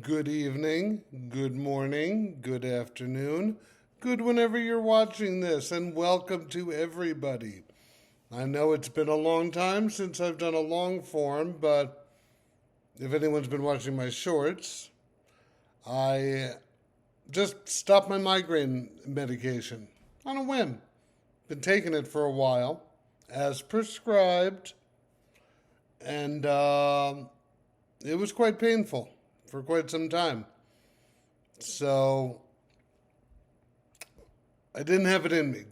good evening, good morning, good afternoon, good whenever you're watching this, and welcome to everybody. I know it's been a long time since I've done a long form, but if anyone's been watching my shorts, I just stopped my migraine medication on a whim. Been taking it for a while, as prescribed, and it was quite painful for quite some time. So I didn't have it in me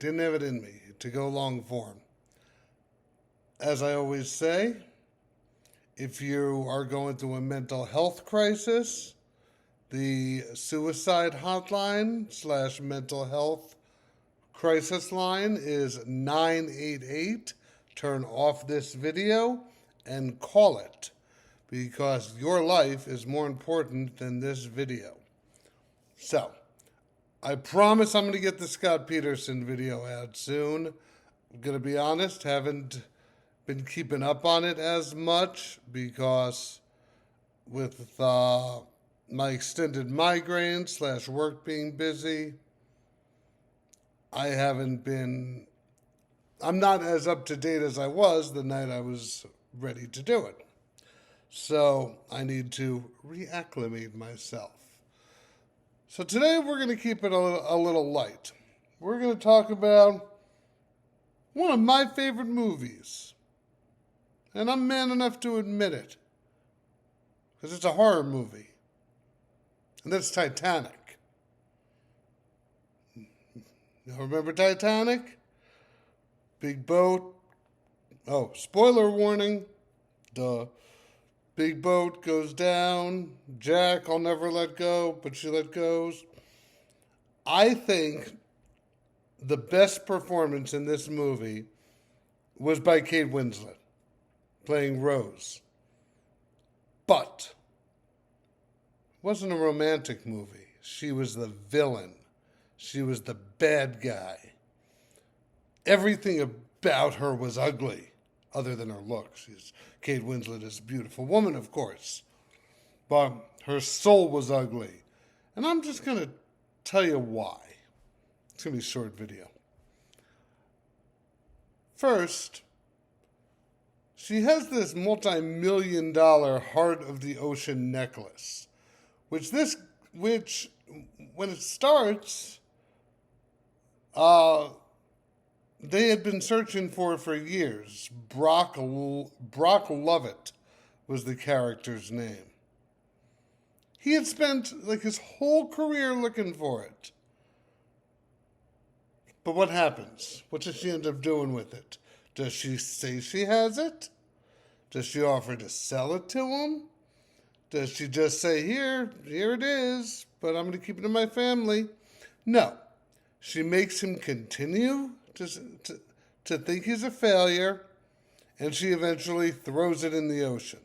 to go long form. As I always say, if you are going through a mental health crisis, the suicide hotline / mental health crisis line is 988. Turn off this video and call it because your life is more important than this video. So, I promise I'm going to get the Scott Peterson video out soon. I'm going to be honest, haven't been keeping up on it as much because with my extended migraine / work being busy, I'm not as up to date as I was the night I was ready to do it. So I need to reacclimate myself. So today we're going to keep it a little light. We're going to talk about one of my favorite movies. And I'm man enough to admit it. Because it's a horror movie. And that's Titanic. You remember Titanic? Big boat. Oh, spoiler warning. Duh. Big boat goes down. Jack, I'll never let go, but she let goes. I think the best performance in this movie was by Kate Winslet, playing Rose. But it wasn't a romantic movie. She was the villain. She was the bad guy. Everything about her was ugly, other than her looks. Kate Winslet is a beautiful woman, of course. But her soul was ugly. And I'm just going to tell you why. It's going to be a short video. First, she has this multi-million-dollar heart of the ocean necklace, which when it starts, they had been searching for years. Brock Lovett was the character's name. He had spent like his whole career looking for it. But what happens? What does she end up doing with it? Does she say she has it? Does she offer to sell it to him? Does she just say, here it is, but I'm going to keep it in my family? No. She makes him continue to think he's a failure, and she eventually throws it in the ocean.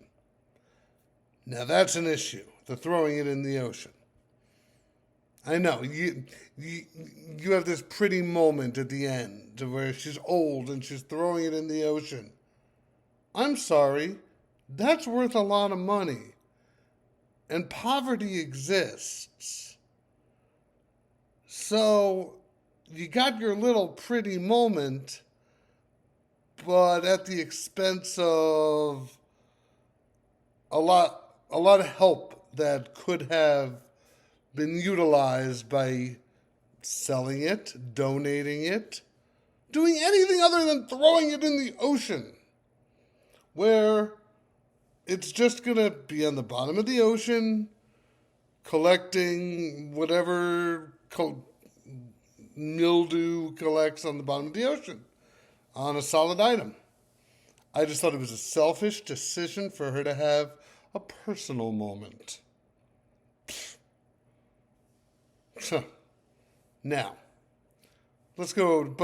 Now that's an issue, the throwing it in the ocean. I know, you have this pretty moment at the end where she's old and she's throwing it in the ocean. I'm sorry, that's worth a lot of money. And poverty exists. So you got your little pretty moment, but at the expense of a lot of help that could have been utilized by selling it, donating it, doing anything other than throwing it in the ocean, where it's just going to be on the bottom of the ocean, collecting whatever mildew collects on the bottom of the ocean on a solid item. I just thought it was a selfish decision for her to have a personal moment. Now, let's go,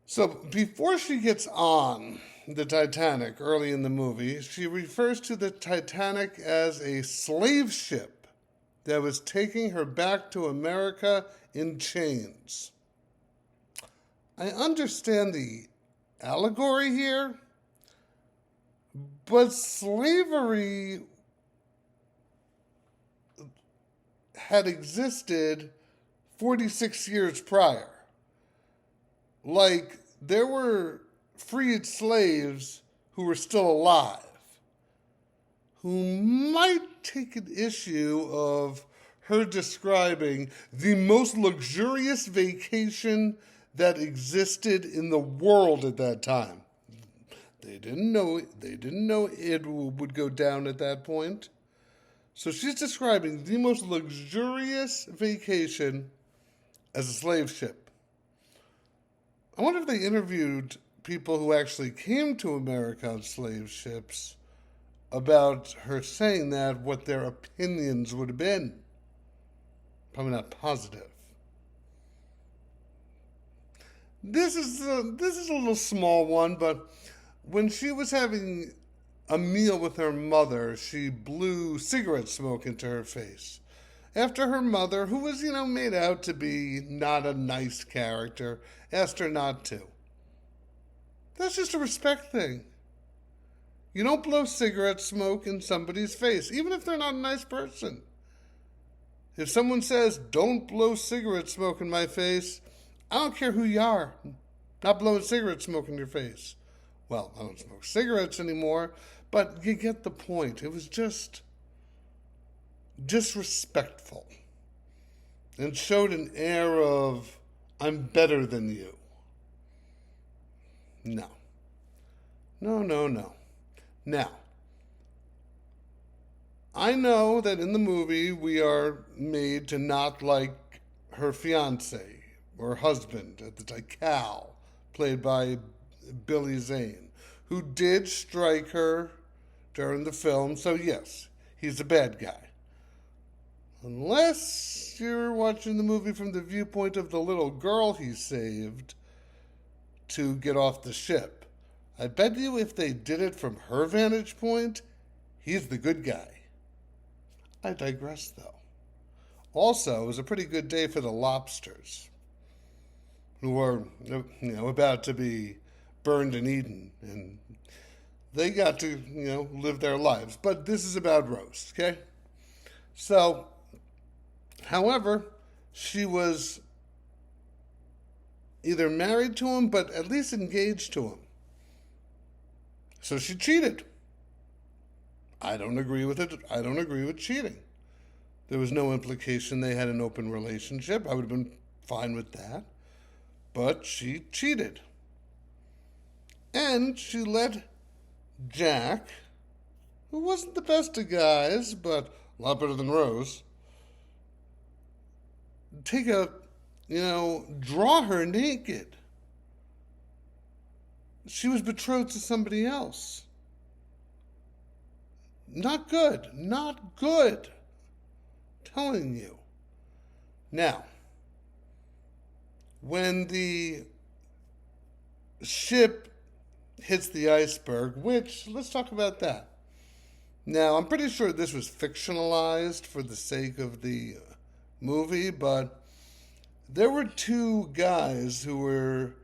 so before she gets on the Titanic early in the movie, she refers to the Titanic as a slave ship that was taking her back to America in chains. I understand the allegory here, but slavery had existed 46 years prior. Like, there were freed slaves who were still alive, who might take an issue of her describing the most luxurious vacation that existed in the world at that time. They didn't know it would go down at that point. So she's describing the most luxurious vacation as a slave ship. I wonder if they interviewed people who actually came to America on slave ships about her saying that, what their opinions would have been. Probably not positive. This is a little small one, but when she was having a meal with her mother, she blew cigarette smoke into her face. After her mother, who was, made out to be not a nice character, asked her not to. That's just a respect thing. You don't blow cigarette smoke in somebody's face, even if they're not a nice person. If someone says, don't blow cigarette smoke in my face, I don't care who you are. Not blowing cigarette smoke in your face. Well, I don't smoke cigarettes anymore, but you get the point. It was just disrespectful and showed an air of, I'm better than you. No. Now, I know that in the movie we are made to not like her fiance or husband at the time, Cal, played by Billy Zane, who did strike her during the film. So yes, he's a bad guy. Unless you're watching the movie from the viewpoint of the little girl he saved to get off the ship. I bet you if they did it from her vantage point, he's the good guy. I digress, though. Also, it was a pretty good day for the lobsters, who were, about to be burned and eaten, and they got to, live their lives. But this is about roast, okay? So, however, she was either married to him, but at least engaged to him. So she cheated. I don't agree with it. I don't agree with cheating. There was no implication they had an open relationship. I would have been fine with that. But she cheated. And she let Jack, who wasn't the best of guys, but a lot better than Rose, draw her naked. She was betrothed to somebody else. Not good. Not good. I'm telling you. Now, when the ship hits the iceberg, which, let's talk about that. Now, I'm pretty sure this was fictionalized for the sake of the movie, but there were two guys who were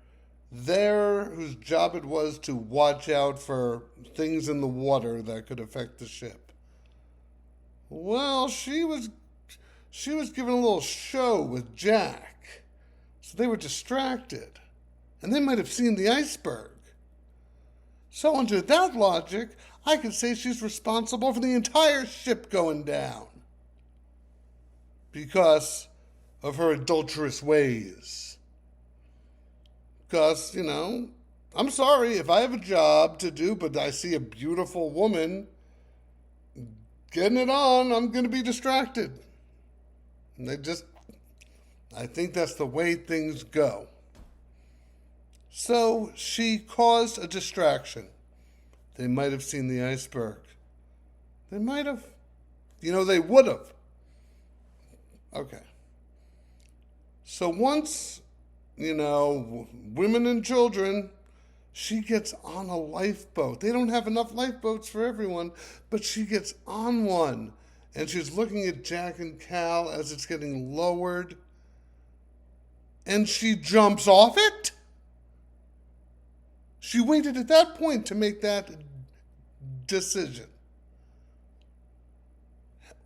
there whose job it was to watch out for things in the water that could affect the ship. Well, she was given a little show with Jack, so they were distracted, and they might have seen the iceberg. So under that logic, I could say she's responsible for the entire ship going down because of her adulterous ways. Because, I'm sorry, if I have a job to do, but I see a beautiful woman getting it on, I'm going to be distracted. And I think that's the way things go. So she caused a distraction. They might have seen the iceberg. They might have. They would have. Okay. So once, women and children, she gets on a lifeboat. They don't have enough lifeboats for everyone, but she gets on one. And she's looking at Jack and Cal as it's getting lowered. And she jumps off it? She waited at that point to make that decision.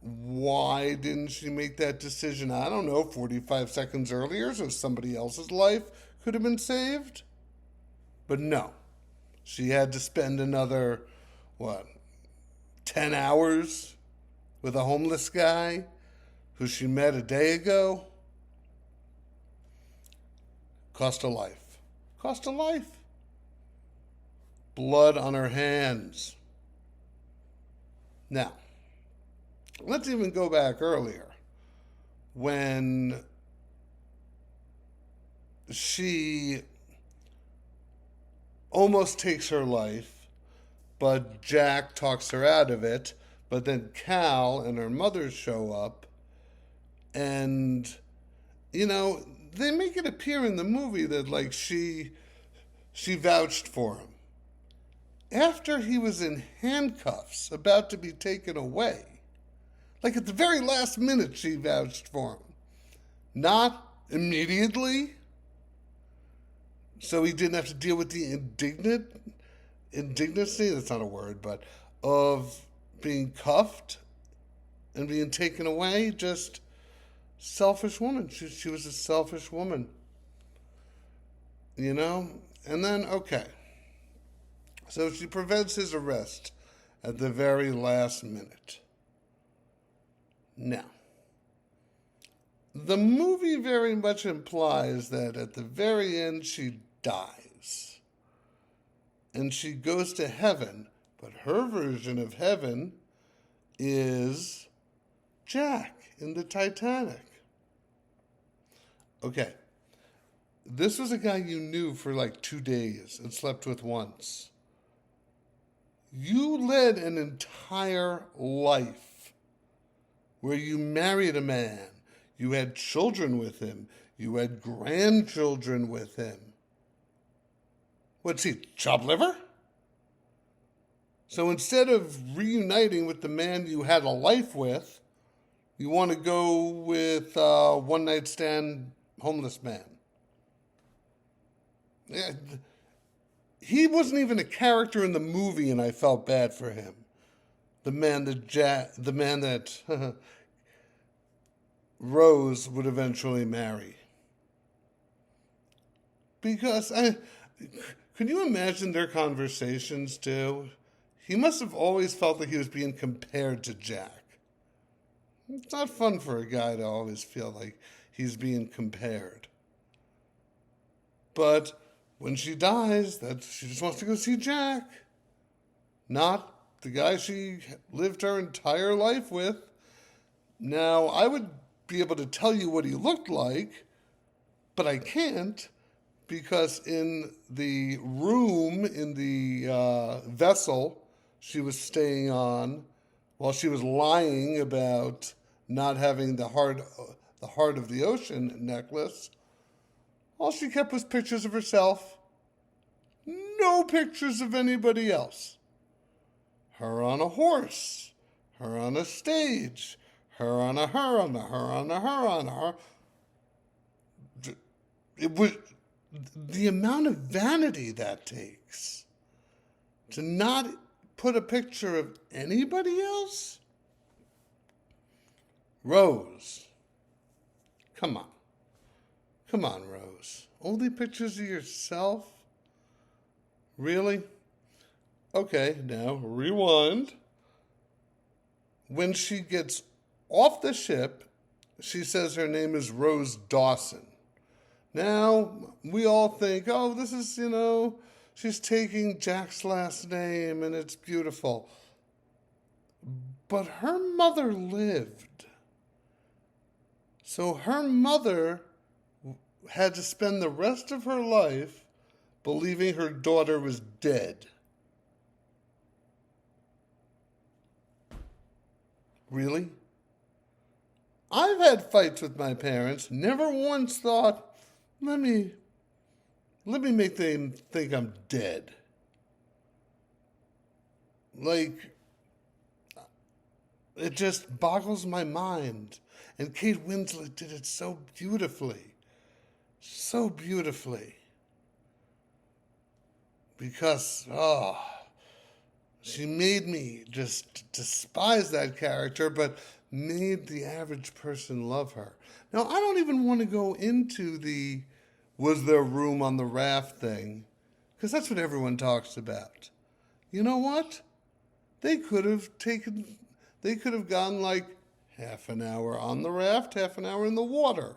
Why didn't she make that decision, I don't know, 45 seconds earlier so somebody else's life could have been saved? But no. She had to spend another, what, 10 hours with a homeless guy who she met a day ago? Cost a life. Cost a life. Blood on her hands. Now, let's even go back earlier when she almost takes her life, but Jack talks her out of it. But then Cal and her mother show up, and, they make it appear in the movie that, like, she vouched for him. After he was in handcuffs, about to be taken away, like at the very last minute, she vouched for him. Not immediately, so he didn't have to deal with the indignancy, that's not a word, but of being cuffed and being taken away. Just selfish woman. She was a selfish woman. And then, okay. So she prevents his arrest at the very last minute. Now, the movie very much implies that at the very end she dies. And she goes to heaven, but her version of heaven is Jack in the Titanic. Okay, this was a guy you knew for like 2 days and slept with once. You led an entire life where you married a man, you had children with him, you had grandchildren with him. What's he, chopped liver? So instead of reuniting with the man you had a life with, you want to go with a one-night stand homeless man. Yeah, he wasn't even a character in the movie, and I felt bad for him. The man that Rose would eventually marry. Because can you imagine their conversations too? He must have always felt that he was being compared to Jack. It's not fun for a guy to always feel like he's being compared. But when she dies, she just wants to go see Jack. Not the guy she lived her entire life with. Now, I would be able to tell you what he looked like, but I can't, because in the room, in the vessel she was staying on, while she was lying about not having the heart of the ocean necklace, all she kept was pictures of herself. No pictures of anybody else. Her on a horse. Her on a stage. Her on a her on a her on a her on a her. It was the amount of vanity that takes to not put a picture of anybody else. Rose. Come on. Come on, Rose. Only pictures of yourself? Really? Okay, now rewind. When she gets off the ship, she says her name is Rose Dawson. Now, we all think, oh, this is, she's taking Jack's last name and it's beautiful. But her mother lived. So her mother had to spend the rest of her life believing her daughter was dead. Really? I've had fights with my parents, never once thought, let me make them think I'm dead. Like, it just boggles my mind. And Kate Winslet did it so beautifully. So beautifully. Because, she made me just despise that character, but made the average person love her. Now, I don't even want to go into the was there room on the raft thing, because that's what everyone talks about. You know what? They could have gone like half an hour on the raft, half an hour in the water,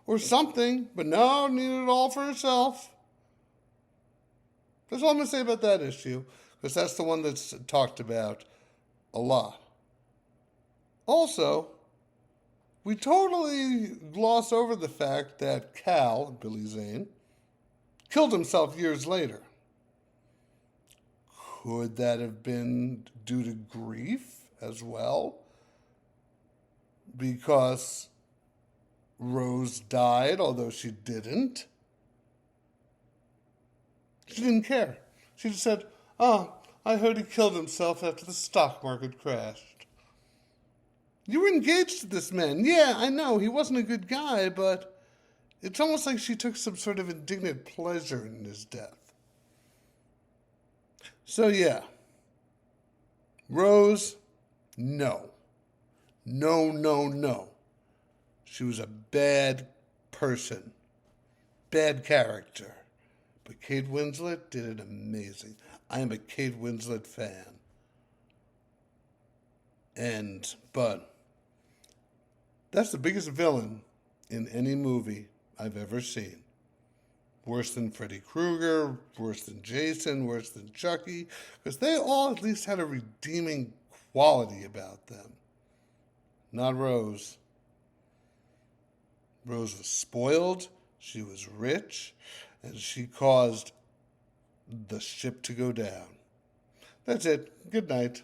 or something, but no, needed it all for herself. That's all I'm going to say about that issue, because that's the one that's talked about a lot. Also, we totally gloss over the fact that Cal, Billy Zane, killed himself years later. Could that have been due to grief as well? Because Rose died, although she didn't. She didn't care. She just said, "Oh, I heard he killed himself after the stock market crashed." You were engaged to this man. Yeah, I know, he wasn't a good guy, but it's almost like she took some sort of indignant pleasure in his death. So yeah, Rose, no. No, no, no. She was a bad person. Bad character. But Kate Winslet did it amazing. I am a Kate Winslet fan. But that's the biggest villain in any movie I've ever seen. Worse than Freddy Krueger, worse than Jason, worse than Chucky, because they all at least had a redeeming quality about them. Not Rose. Rose was spoiled, she was rich, and she caused the ship to go down. That's it. Good night.